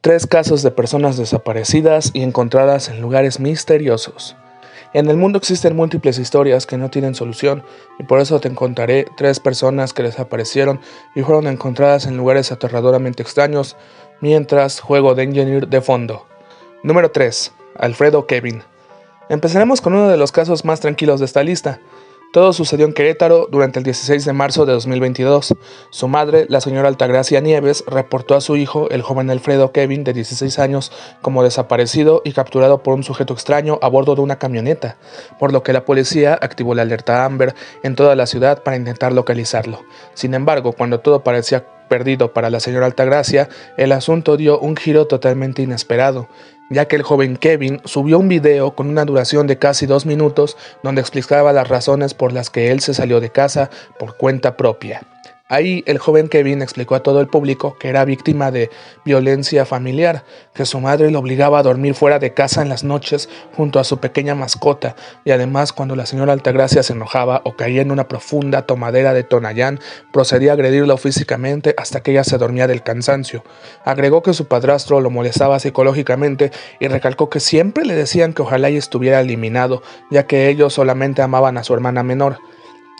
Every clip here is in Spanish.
Tres casos de personas desaparecidas y encontradas en lugares misteriosos. En el mundo existen múltiples historias que no tienen solución y por eso te contaré tres personas que desaparecieron y fueron encontradas en lugares aterradoramente extraños mientras juego de Engineer de fondo. Número 3. Alfredo Kevin. Empezaremos con uno de los casos más tranquilos de esta lista. Todo sucedió en Querétaro durante el 16 de marzo de 2022. Su madre, la señora Altagracia Nieves, reportó a su hijo, el joven Alfredo Kevin, de 16 años, como desaparecido y capturado por un sujeto extraño a bordo de una camioneta, por lo que la policía activó la alerta Amber en toda la ciudad para intentar localizarlo. Sin embargo, cuando todo parecía perdido para la señora Altagracia, el asunto dio un giro totalmente inesperado, ya que el joven Kevin subió un video con una duración de casi 2 minutos donde explicaba las razones por las que él se salió de casa por cuenta propia. Ahí el joven Kevin explicó a todo el público que era víctima de violencia familiar, que su madre lo obligaba a dormir fuera de casa en las noches junto a su pequeña mascota, y además cuando la señora Altagracia se enojaba o caía en una profunda tomadera de Tonayán, procedía a agredirlo físicamente hasta que ella se dormía del cansancio. Agregó que su padrastro lo molestaba psicológicamente y recalcó que siempre le decían que ojalá y estuviera eliminado, ya que ellos solamente amaban a su hermana menor.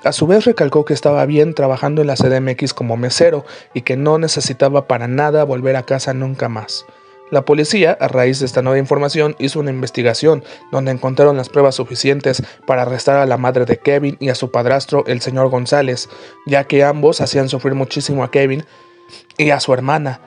A su vez recalcó que estaba bien trabajando en la CDMX como mesero y que no necesitaba para nada volver a casa nunca más. La policía, a raíz de esta nueva información, hizo una investigación donde encontraron las pruebas suficientes para arrestar a la madre de Kevin y a su padrastro, el señor González, ya que ambos hacían sufrir muchísimo a Kevin y a su hermana.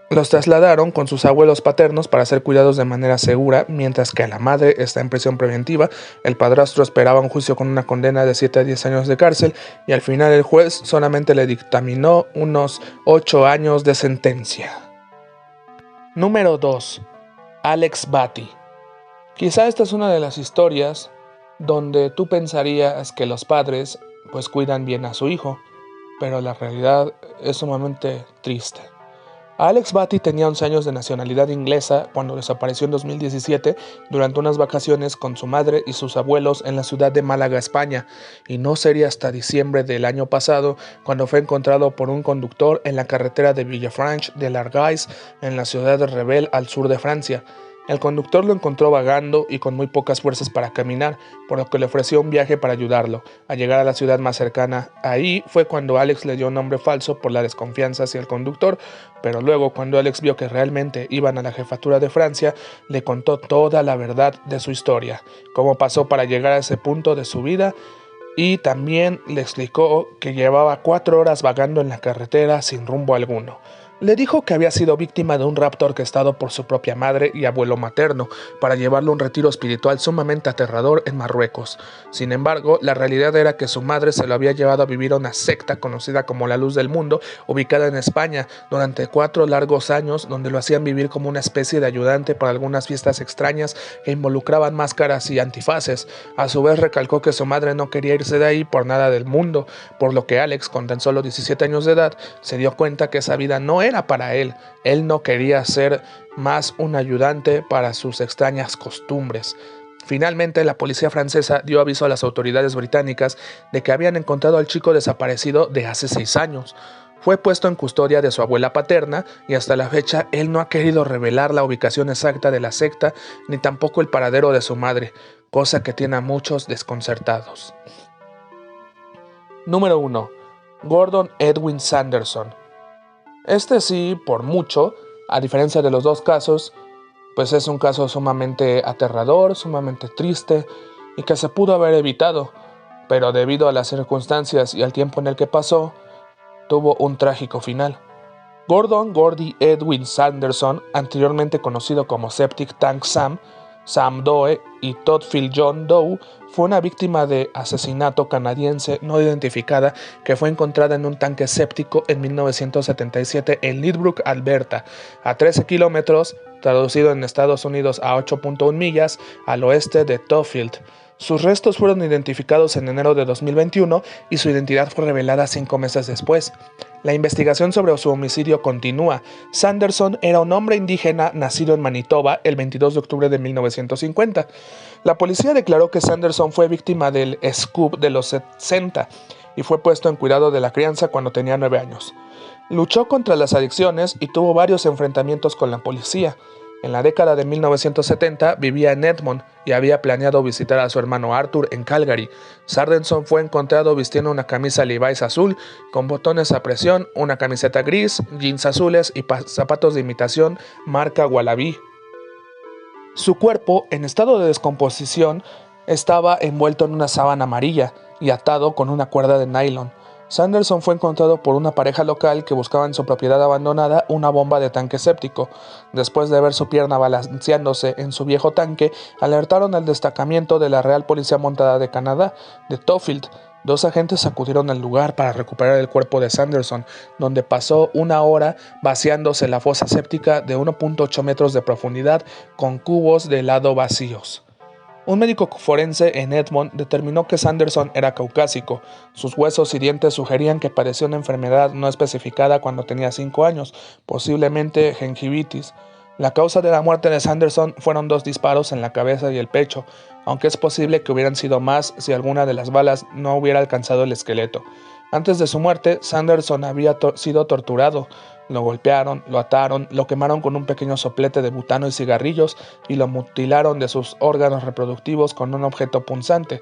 Los trasladaron con sus abuelos paternos para ser cuidados de manera segura, mientras que la madre está en prisión preventiva. El padrastro esperaba un juicio con una condena de 7 a 10 años de cárcel y al final el juez solamente le dictaminó unos 8 años de sentencia. Número 2. Alex Batty. Quizá esta es una de las historias donde tú pensarías que los padres pues cuidan bien a su hijo, pero la realidad es sumamente triste. Alex Batty tenía 11 años de nacionalidad inglesa cuando desapareció en 2017 durante unas vacaciones con su madre y sus abuelos en la ciudad de Málaga, España, y no sería hasta diciembre del año pasado cuando fue encontrado por un conductor en la carretera de Villefranche de l'Argais, en la ciudad de Revel, al sur de Francia. El conductor lo encontró vagando y con muy pocas fuerzas para caminar, por lo que le ofreció un viaje para ayudarlo a llegar a la ciudad más cercana. Ahí fue cuando Alex le dio un nombre falso por la desconfianza hacia el conductor, pero luego cuando Alex vio que realmente iban a la jefatura de Francia, le contó toda la verdad de su historia, cómo pasó para llegar a ese punto de su vida, y también le explicó que llevaba 4 horas vagando en la carretera sin rumbo alguno. Le dijo que había sido víctima de un rapto orquestado por su propia madre y abuelo materno para llevarlo a un retiro espiritual sumamente aterrador en Marruecos. Sin embargo, la realidad era que su madre se lo había llevado a vivir a una secta conocida como la Luz del Mundo, ubicada en España, durante 4 largos años, donde lo hacían vivir como una especie de ayudante para algunas fiestas extrañas que involucraban máscaras y antifaces. A su vez recalcó que su madre no quería irse de ahí por nada del mundo, por lo que Alex, con tan solo 17 años de edad, se dio cuenta que esa vida no era para él. Él no quería ser más un ayudante para sus extrañas costumbres. Finalmente, la policía francesa dio aviso a las autoridades británicas de que habían encontrado al chico desaparecido de hace 6 años. Fue puesto en custodia de su abuela paterna y hasta la fecha él no ha querido revelar la ubicación exacta de la secta ni tampoco el paradero de su madre, cosa que tiene a muchos desconcertados. Número 1. Gordon Edwin Sanderson. Este sí, por mucho, a diferencia de los dos casos, pues es un caso sumamente aterrador, sumamente triste y que se pudo haber evitado, pero debido a las circunstancias y al tiempo en el que pasó, tuvo un trágico final. Gordon Gordy Edwin Sanderson, anteriormente conocido como Septic Tank Sam, Sam Doe y Todd Phil John Doe, fue una víctima de asesinato canadiense no identificada que fue encontrada en un tanque séptico en 1977 en Leadbrook, Alberta, a 13 kilómetros, traducido en Estados Unidos a 8.1 millas, al oeste de Towfield. Sus restos fueron identificados en enero de 2021 y su identidad fue revelada 5 meses después. La investigación sobre su homicidio continúa. Sanderson era un hombre indígena nacido en Manitoba el 22 de octubre de 1950. La policía declaró que Sanderson fue víctima del SCOOP de los 60 y fue puesto en cuidado de la crianza cuando tenía 9 años. Luchó contra las adicciones y tuvo varios enfrentamientos con la policía. En la década de 1970 vivía en Edmond y había planeado visitar a su hermano Arthur en Calgary. Sanderson fue encontrado vistiendo una camisa Levi's azul con botones a presión, una camiseta gris, jeans azules y zapatos de imitación marca Wallaby. Su cuerpo, en estado de descomposición, estaba envuelto en una sábana amarilla y atado con una cuerda de nylon. Sanderson fue encontrado por una pareja local que buscaba en su propiedad abandonada una bomba de tanque séptico. Después de ver su pierna balanceándose en su viejo tanque, alertaron al destacamento de la Real Policía Montada de Canadá, de Towfield. 2 agentes acudieron al lugar para recuperar el cuerpo de Sanderson, donde pasó 1 hora vaciándose la fosa séptica de 1.8 metros de profundidad con cubos de helado vacíos. Un médico forense en Edmond determinó que Sanderson era caucásico. Sus huesos y dientes sugerían que padeció una enfermedad no especificada cuando tenía 5 años, posiblemente gingivitis. La causa de la muerte de Sanderson fueron 2 disparos en la cabeza y el pecho, aunque es posible que hubieran sido más si alguna de las balas no hubiera alcanzado el esqueleto. Antes de su muerte, Sanderson había sido torturado. Lo golpearon, lo ataron, lo quemaron con un pequeño soplete de butano y cigarrillos y lo mutilaron de sus órganos reproductivos con un objeto punzante.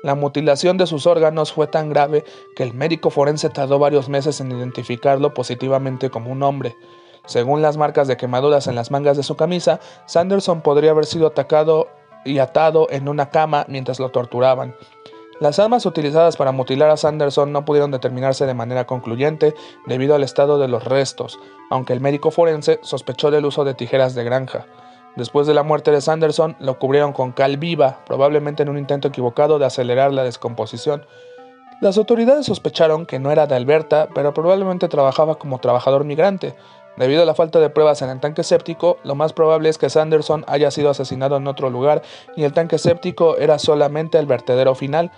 La mutilación de sus órganos fue tan grave que el médico forense tardó varios meses en identificarlo positivamente como un hombre. Según las marcas de quemaduras en las mangas de su camisa, Sanderson podría haber sido atacado y atado en una cama mientras lo torturaban. Las armas utilizadas para mutilar a Sanderson no pudieron determinarse de manera concluyente debido al estado de los restos, aunque el médico forense sospechó del uso de tijeras de granja. Después de la muerte de Sanderson, lo cubrieron con cal viva, probablemente en un intento equivocado de acelerar la descomposición. Las autoridades sospecharon que no era de Alberta, pero probablemente trabajaba como trabajador migrante. Debido a la falta de pruebas en el tanque séptico, lo más probable es que Sanderson haya sido asesinado en otro lugar y el tanque séptico era solamente el vertedero final.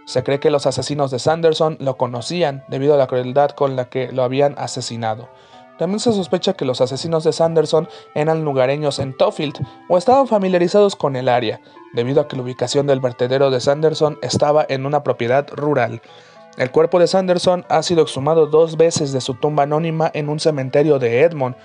Se cree que los asesinos de Sanderson lo conocían debido a la crueldad con la que lo habían asesinado. También se sospecha que los asesinos de Sanderson eran lugareños en Towfield o estaban familiarizados con el área, debido a que la ubicación del vertedero de Sanderson estaba en una propiedad rural. El cuerpo de Sanderson ha sido exhumado 2 veces de su tumba anónima en un cementerio de Edmond,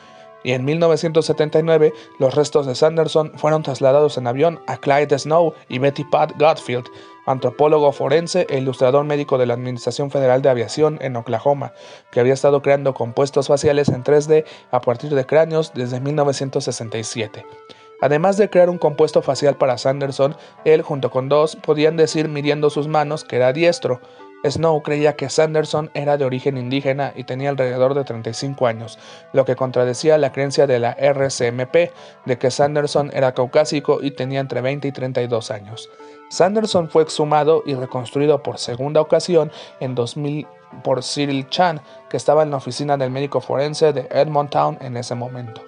y en 1979 los restos de Sanderson fueron trasladados en avión a Clyde Snow y Betty Pat Godfield, antropólogo forense e ilustrador médico de la Administración Federal de Aviación en Oklahoma, que había estado creando compuestos faciales en 3D a partir de cráneos desde 1967. Además de crear un compuesto facial para Sanderson, él junto con 2 podían decir midiendo sus manos que era diestro. Snow creía que Sanderson era de origen indígena y tenía alrededor de 35 años, lo que contradecía la creencia de la RCMP de que Sanderson era caucásico y tenía entre 20 y 32 años. Sanderson fue exhumado y reconstruido por segunda ocasión en 2000 por Cyril Chan, que estaba en la oficina del médico forense de Edmonton en ese momento.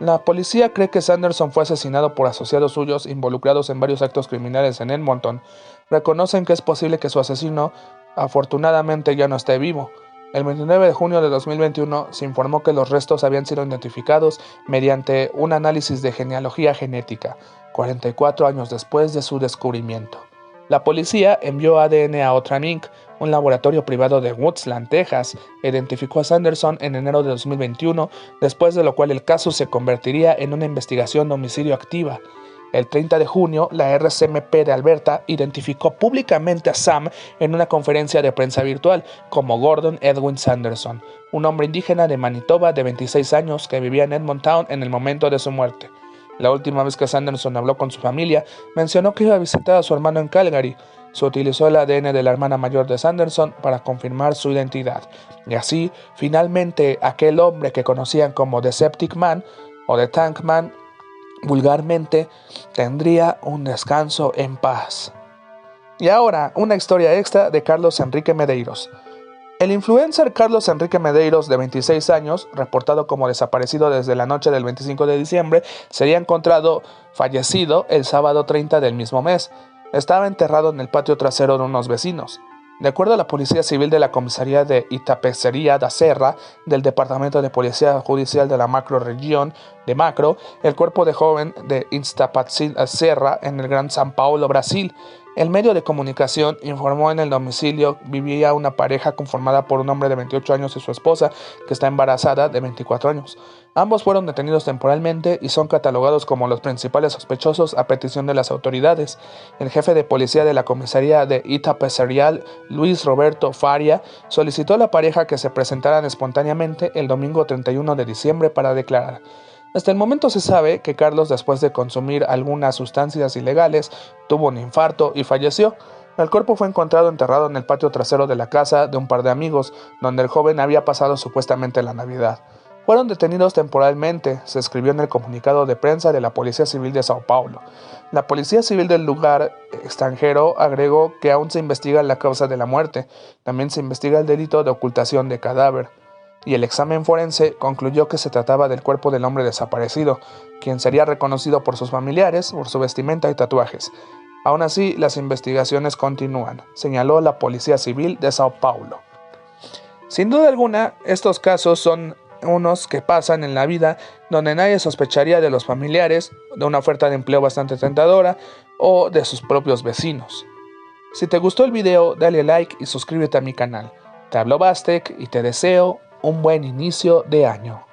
La policía cree que Sanderson fue asesinado por asociados suyos involucrados en varios actos criminales en Edmonton. Reconocen que es posible que su asesino, afortunadamente, ya no esté vivo. El 29 de junio de 2021 se informó que los restos habían sido identificados mediante un análisis de genealogía genética, 44 años después de su descubrimiento. La policía envió ADN a Outram Inc., un laboratorio privado de Woodsland, Texas, e identificó a Sanderson en enero de 2021, después de lo cual el caso se convertiría en una investigación de homicidio activa. El 30 de junio, la RCMP de Alberta identificó públicamente a Sam en una conferencia de prensa virtual como Gordon Edwin Sanderson, un hombre indígena de Manitoba de 26 años que vivía en Edmonton en el momento de su muerte. La última vez que Sanderson habló con su familia, mencionó que iba a visitar a su hermano en Calgary. Se utilizó el ADN de la hermana mayor de Sanderson para confirmar su identidad. Y así, finalmente, aquel hombre que conocían como The Septic Man o The Tank Man, vulgarmente, tendría un descanso en paz. Y ahora, una historia extra de Carlos Enrique Medeiros. El influencer Carlos Enrique Medeiros, de 26 años, reportado como desaparecido desde la noche del 25 de diciembre, sería encontrado fallecido el sábado 30 del mismo mes. Estaba enterrado en el patio trasero de unos vecinos. De acuerdo a la Policía Civil de la Comisaría de Itapecería da Serra del Departamento de Policía Judicial de la Macro-Región de Macro, el cuerpo de joven de Itapeceriá Serra en el Gran São Paulo, Brasil. El medio de comunicación informó en el domicilio vivía una pareja conformada por un hombre de 28 años y su esposa, que está embarazada de 24 años. Ambos fueron detenidos temporalmente y son catalogados como los principales sospechosos a petición de las autoridades. El jefe de policía de la comisaría de Itapeceriá, Luis Roberto Faria, solicitó a la pareja que se presentaran espontáneamente el domingo 31 de diciembre para declarar. Hasta el momento se sabe que Carlos, después de consumir algunas sustancias ilegales, tuvo un infarto y falleció. El cuerpo fue encontrado enterrado en el patio trasero de la casa de un par de amigos, donde el joven había pasado supuestamente la Navidad. Fueron detenidos temporalmente, se escribió en el comunicado de prensa de la Policía Civil de Sao Paulo. La Policía Civil del lugar extranjero agregó que aún se investiga la causa de la muerte. También se investiga el delito de ocultación de cadáver. Y el examen forense concluyó que se trataba del cuerpo del hombre desaparecido, quien sería reconocido por sus familiares por su vestimenta y tatuajes. Aún así, las investigaciones continúan, señaló la Policía Civil de Sao Paulo. Sin duda alguna, estos casos son unos que pasan en la vida donde nadie sospecharía de los familiares, de una oferta de empleo bastante tentadora o de sus propios vecinos. Si te gustó el video, dale like y suscríbete a mi canal. Te habló Bastek y te deseo un buen inicio de año.